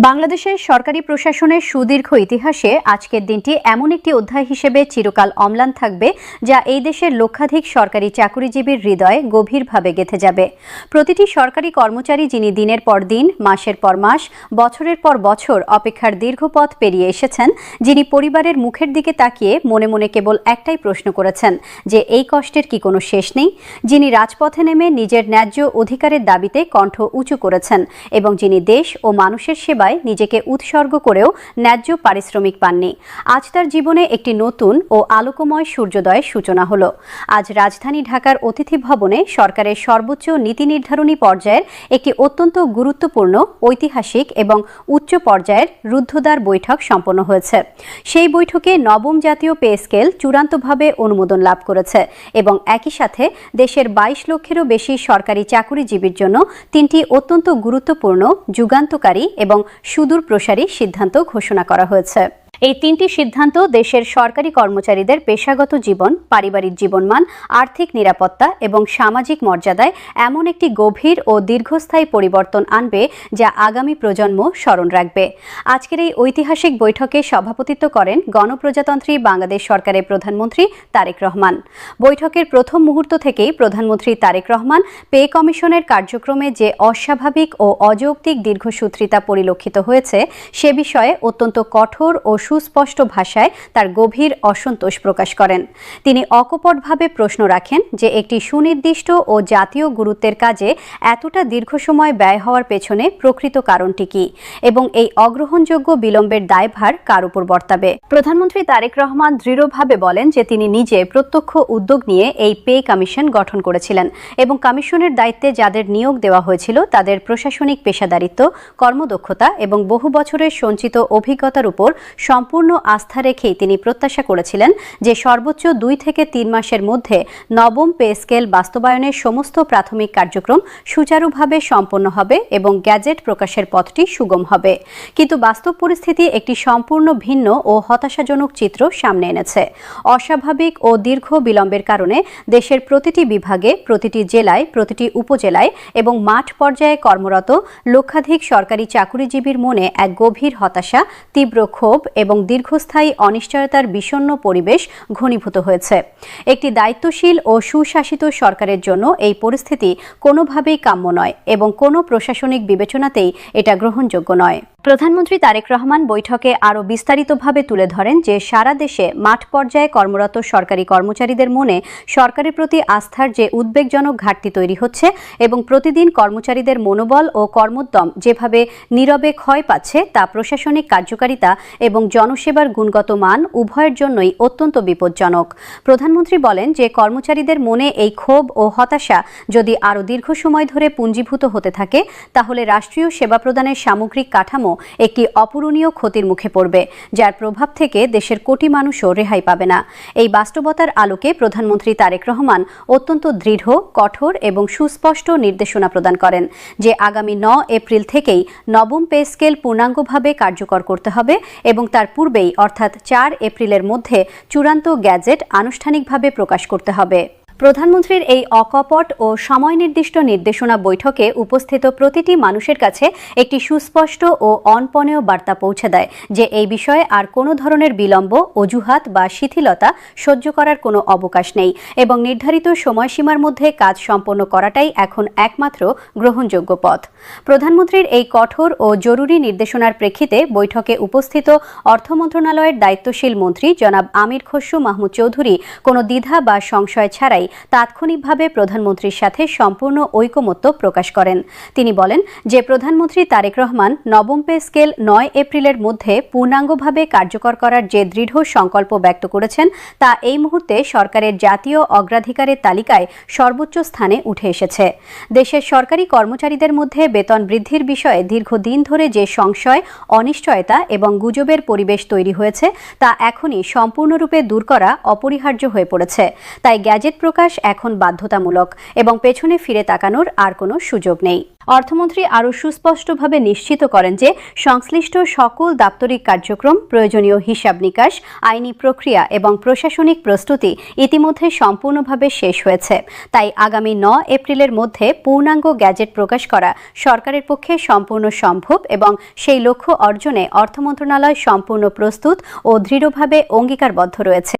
বাংলাদেশের সরকারি প্রশাসনের সুদীর্ঘ ইতিহাসে আজকের দিনটি এমন একটি অধ্যায় হিসেবে চিরকাল অম্লান থাকবে যা এই দেশের লক্ষাধিক সরকারি চাকুরিজীবীর হৃদয়ে গভীরভাবে গেঁথে যাবে। প্রতিটি সরকারি কর্মচারী যিনি দিনের পর দিন, মাসের পর মাস, বছরের পর বছর অপেক্ষার দীর্ঘ পথ পেরিয়ে এসেছেন, যিনি পরিবারের মুখের দিকে তাকিয়ে মনে মনে কেবল একটাই প্রশ্ন করেছেন যে এই কষ্টের কি কোনো শেষ নেই, যিনি রাজপথে নেমে নিজের ন্যায্য অধিকারের দাবিতে কণ্ঠ উঁচু করেছেন এবং যিনি দেশ ও মানুষের সেবায় নিজেকে উৎসর্গ করেও ন্যায্য পারিশ্রমিক পাননি। আজ তার জীবনে একটি নতুন ও আলোকময় সূর্যোদয়ের সূচনা হলো। আজ রাজধানী ঢাকার অতিথি ভবনে সরকারের সর্বোচ্চ নীতি নির্ধারণী পর্যায়ের একটি অত্যন্ত গুরুত্বপূর্ণ, ঐতিহাসিক এবং উচ্চ পর্যায়ের রুদ্ধদ্বার বৈঠক সম্পন্ন হয়েছে। সেই বৈঠকে নবম জাতীয় পে স্কেল চূড়ান্তভাবে অনুমোদন লাভ করেছে এবং একই সাথে দেশের 22 লক্ষেরও বেশি সরকারি চাকুরিজীবীর জন্য তিনটি অত্যন্ত গুরুত্বপূর্ণ, যুগান্তকারী এবং সুদূর প্রসারী সিদ্ধান্ত ঘোষণা করা হয়েছে। এই তিনটি সিদ্ধান্ত দেশের সরকারি কর্মচারীদের পেশাগত জীবন, পারিবারিক জীবনমান, আর্থিক নিরাপত্তা এবং সামাজিক মর্যাদায় এমন একটি গভীর ও দীর্ঘস্থায়ী পরিবর্তন আনবে যা আগামী প্রজন্ম স্মরণ রাখবে। আজকের এই ঐতিহাসিক বৈঠকে সভাপতিত্ব করেন গণপ্রজাতন্ত্রী বাংলাদেশ সরকারের প্রধানমন্ত্রী তারেক রহমান। বৈঠকের প্রথম মুহূর্ত থেকেই প্রধানমন্ত্রী তারেক রহমান পে কমিশনের কার্যক্রমে যে অস্বাভাবিক ও অযৌক্তিক দীর্ঘসূত্রিতা পরিলক্ষিত হয়েছে সে বিষয়ে অত্যন্ত কঠোর ও সুস্পষ্ট ভাষায় তার গভীর অসন্তোষ প্রকাশ করেন। তিনি অকপটভাবে প্রশ্ন রাখেন যে একটি সুনির্দিষ্ট ও জাতীয় গুরুত্বের কাজে এতটা দীর্ঘ সময় ব্যয় হওয়ার পেছনে প্রকৃত কারণটি কি এবং এই অগ্রহণযোগ্য বিলম্বের দায়ভার কার উপর বর্তাবে। প্রধানমন্ত্রী তারেক রহমান দৃঢ়ভাবে বলেন যে তিনি নিজে প্রত্যক্ষ উদ্যোগ নিয়ে এই পে কমিশন গঠন করেছিলেন এবং কমিশনের দায়িত্বে যাদের নিয়োগ দেওয়া হয়েছিল তাদের প্রশাসনিক পেশাদারিত্ব, কর্মদক্ষতা এবং বহু বছরের সঞ্চিত অভিজ্ঞতার উপর সম্পূর্ণ আস্থা রেখেই তিনি প্রত্যাশা করেছিলেন যে সর্বোচ্চ 2 থেকে 3 মাসের মধ্যে নবম পে স্কেল বাস্তবায়নের সমস্ত প্রাথমিক কার্যক্রম সুচারুভাবে সম্পন্ন হবে এবং গ্যাজেট প্রকাশের পথটি সুগম হবে। কিন্তু বাস্তব পরিস্থিতি একটি সম্পূর্ণ ভিন্ন ও হতাশাজনক চিত্র সামনে এনেছে। অস্বাভাবিক ও দীর্ঘ বিলম্বের কারণে দেশের প্রতিটি বিভাগে, প্রতিটি জেলায়, প্রতিটি উপজেলায় এবং মাঠ পর্যায়ে কর্মরত লক্ষাধিক সরকারি চাকুরিজীবীর মনে এক গভীর হতাশা, তীব্র ক্ষোভ এবং দীর্ঘস্থায়ী অনিশ্চয়তার বিষণ্ণ পরিবেশ ঘনীভূত হয়েছে। একটি দায়িত্বশীল ও সুশাসিত সরকারের জন্য এই পরিস্থিতি কোনোভাবেই কাম্য নয় এবং কোনো প্রশাসনিক বিবেচনাতেই এটা গ্রহণযোগ্য নয়। প্রধানমন্ত্রী তারেক রহমান বৈঠকে আরও বিস্তারিতভাবে তুলে ধরেন যে সারা দেশে মাঠ পর্যায়ে কর্মরত সরকারি কর্মচারীদের মনে সরকারের প্রতি আস্থার যে উদ্বেগজনক ঘাটতি তৈরি হচ্ছে এবং প্রতিদিন কর্মচারীদের মনোবল ও কর্মোদ্যম যেভাবে নীরবে ক্ষয় পাচ্ছে তা প্রশাসনিক কার্যকারিতা এবং জনসেবার গুণগত মান উভয়ের জন্যই অত্যন্ত বিপজ্জনক। প্রধানমন্ত্রী বলেন যে কর্মচারীদের মনে এই ক্ষোভ ও হতাশা যদি আরও দীর্ঘ সময় ধরে পুঞ্জীভূত হতে থাকে তাহলে রাষ্ট্রীয় সেবা প্রদানের সামগ্রিক কাঠামো একটি অপূরণীয় ক্ষতির মুখে পড়বে, যার প্রভাব থেকে দেশের কোটি মানুষও রেহাই পাবে না। এই বাস্তবতার আলোকে প্রধানমন্ত্রী তারেক রহমান অত্যন্ত দৃঢ়, কঠোর এবং সুস্পষ্ট নির্দেশনা প্রদান করেন যে আগামী 9 এপ্রিল থেকেই নবম পে স্কেল পূর্ণাঙ্গভাবে কার্যকর করতে হবে এবং তার পূর্বেই অর্থাৎ 4 এপ্রিলের মধ্যে চূড়ান্ত গ্যাজেট আনুষ্ঠানিকভাবে প্রকাশ করতে হবে। প্রধানমন্ত্রীর এই অকপট ও সময় নির্দিষ্ট নির্দেশনা বৈঠকে উপস্থিত প্রতিটি মানুষের কাছে একটি সুস্পষ্ট ও অনপনেয় বার্তা পৌঁছে দেয় যে এই বিষয়ে আর কোনো ধরনের বিলম্ব, অজুহাত বা শিথিলতা সহ্য করার কোনো অবকাশ নেই এবং নির্ধারিত সময়সীমার মধ্যে কাজ সম্পন্ন করাটাই এখন একমাত্র গ্রহণযোগ্য পথ। প্রধানমন্ত্রীর এই কঠোর ও জরুরি নির্দেশনার প্রেক্ষিতে বৈঠকে উপস্থিত অর্থ মন্ত্রণালয়ের দায়িত্বশীল মন্ত্রী জনাব আমির খসরু মাহমুদ চৌধুরী কোনো দ্বিধা বা সংশয় ছাড়াই তাৎক্ষণিকভাবে প্রধানমন্ত্রীর সাথে সম্পূর্ণ ঐকমত্য প্রকাশ করেন। তিনি বলেন যে প্রধানমন্ত্রী তারেক রহমান নবম পে স্কেল 9 এপ্রিলের মধ্যে পূর্ণাঙ্গভাবে কার্যকর করার যে দৃঢ় সংকল্প ব্যক্ত করেছেন তা এই মুহূর্তে সরকারের জাতীয় অগ্রাধিকারের তালিকায় সর্বোচ্চ স্থানে উঠে এসেছে। দেশের সরকারি কর্মচারীদের মধ্যে বেতন বৃদ্ধির বিষয়ে দীর্ঘদিন ধরে যে সংশয়, অনিশ্চয়তা এবং গুজবের পরিবেশ তৈরি হয়েছে তা এখনই সম্পূর্ণরূপে দূর করা অপরিহার্য হয়ে পড়েছে। তাই গ্যাজেট প্রকাশ এখন বাধ্যতামূলক এবং পেছনে ফিরে তাকানোর আর কোনো সুযোগ নেই। অর্থমন্ত্রী আরও সুস্পষ্টভাবে নিশ্চিত করেন যে সংশ্লিষ্ট সকল দাপ্তরিক কার্যক্রম, প্রয়োজনীয় হিসাব নিকাশ, আইনি প্রক্রিয়া এবং প্রশাসনিক প্রস্তুতি ইতিমধ্যে সম্পূর্ণভাবে শেষ হয়েছে। তাই আগামী 9 এপ্রিলের মধ্যে পূর্ণাঙ্গ গ্যাজেট প্রকাশ করা সরকারের পক্ষে সম্পূর্ণ সম্ভব এবং সেই লক্ষ্য অর্জনে অর্থ মন্ত্রণালয় সম্পূর্ণ প্রস্তুত ও দৃঢ়ভাবে অঙ্গীকারবদ্ধ রয়েছে।